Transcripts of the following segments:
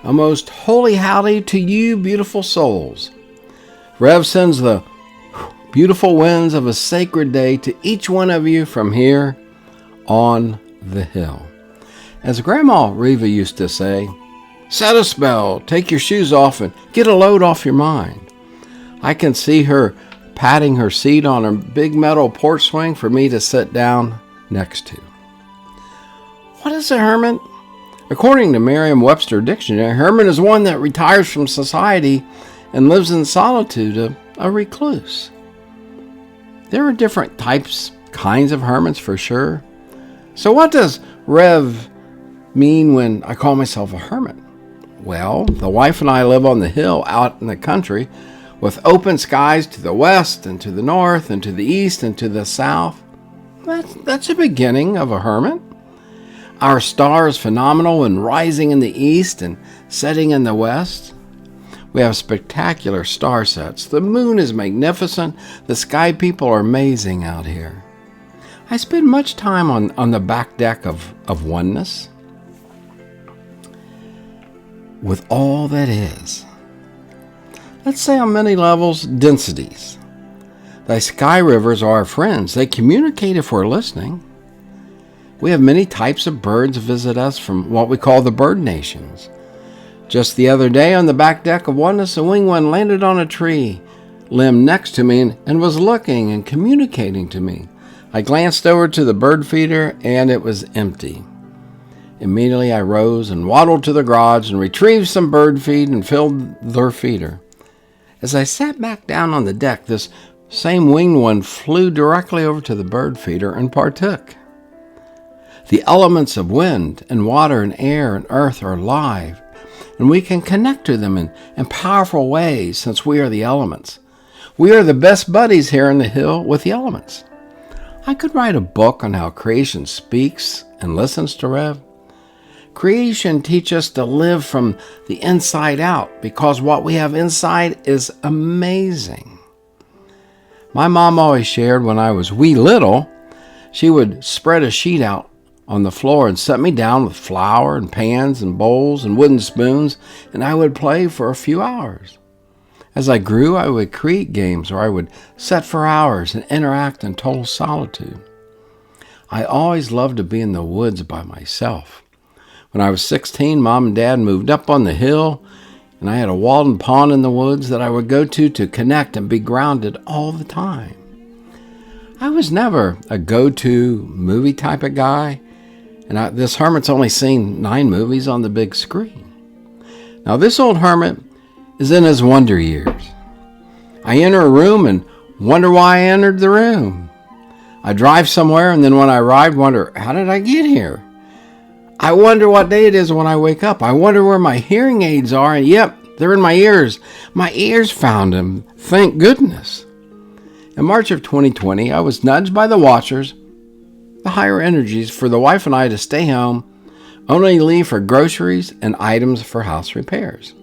A most holy howdy to you, beautiful souls. Rev sends the beautiful winds of a sacred day to each one of you from here on the hill. As Grandma Reva used to say, set a spell, take your shoes off, and get a load off your mind. I can see her patting her seat on her big metal porch swing for me to sit down next to. What is a hermit? According to Merriam-Webster Dictionary, hermit is one that retires from society and lives in solitude, a recluse. There are different kinds of hermits for sure. So what does Rev mean when I call myself a hermit? Well, the wife and I live on the hill out in the country with open skies to the west and to the north and to the east and to the south. That's the beginning of a hermit. Our star is phenomenal and rising in the east and setting in the west. We have spectacular star sets. The moon is magnificent. The sky people are amazing out here. I spend much time on the back deck of oneness with all that is. Let's say on many levels, densities. The sky rivers are our friends. They communicate if we're listening. We have many types of birds visit us from what we call the bird nations. Just the other day on the back deck of oneness, a winged one landed on a tree limb next to me and was looking and communicating to me. I glanced over to the bird feeder and it was empty. Immediately I rose and waddled to the garage and retrieved some bird feed and filled their feeder. As I sat back down on the deck, this same winged one flew directly over to the bird feeder and partook. The elements of wind and water and air and earth are alive, and we can connect to them in powerful ways since we are the elements. We are the best buddies here in the hill with the elements. I could write a book on how creation speaks and listens to Rev. Creation teaches us to live from the inside out because what we have inside is amazing. My mom always shared when I was wee little, she would spread a sheet out on the floor and set me down with flour and pans and bowls and wooden spoons, and I would play for a few hours. As I grew, I would create games or I would sit for hours and interact in total solitude. I always loved to be in the woods by myself. When I was 16, Mom and Dad moved up on the hill, and I had a walled pond in the woods that I would go to connect and be grounded all the time. I was never a go-to movie type of guy, and this hermit's only seen 9 movies on the big screen. Now, this old hermit is in his wonder years. I enter a room and wonder why I entered the room. I drive somewhere, and then when I arrive, wonder, how did I get here? I wonder what day it is when I wake up. I wonder where my hearing aids are, and yep, they're in my ears. My ears found them, thank goodness. In March of 2020, I was nudged by the watchers, the higher energies, for the wife and I to stay home, only leave for groceries and items for house repairs.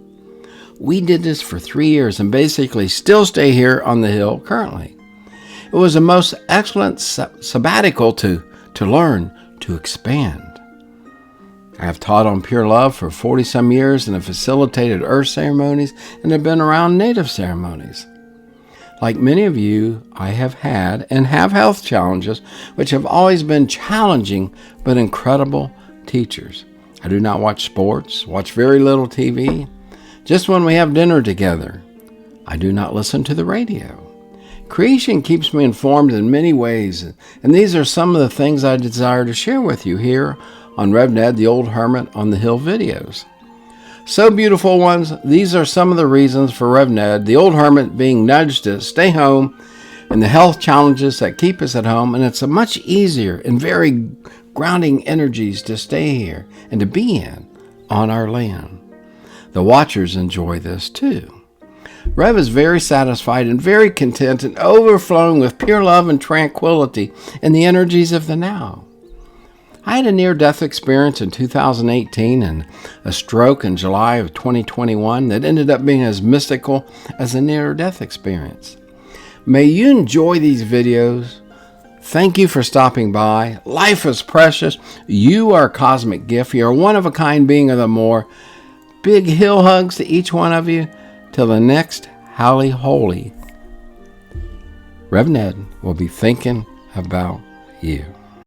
We did this for 3 years and basically still stay here on the hill currently. It was a most excellent sabbatical to learn, to expand. I have taught on pure love for 40-some years and have facilitated earth ceremonies and have been around native ceremonies. Like many of you, I have had and have health challenges, which have always been challenging but incredible teachers. I do not watch sports, watch very little TV, just when we have dinner together. I do not listen to the radio. Creation keeps me informed in many ways, and these are some of the things I desire to share with you here on Rev Ned, the Old Hermit on the Hill videos. So, beautiful ones, these are some of the reasons for Rev Ned, the Old Hermit, being nudged to stay home and the health challenges that keep us at home. And it's a much easier and very grounding energies to stay here and to be in on our land. The watchers enjoy this too. Rev is very satisfied and very content and overflowing with pure love and tranquility in the energies of the now. I had a near-death experience in 2018 and a stroke in July of 2021 that ended up being as mystical as a near-death experience. May you enjoy these videos. Thank you for stopping by. Life is precious. You are a cosmic gift. You are one of a kind being of the more. Big hill hugs to each one of you. Till the next Howly Holy, Rev Ned will be thinking about you.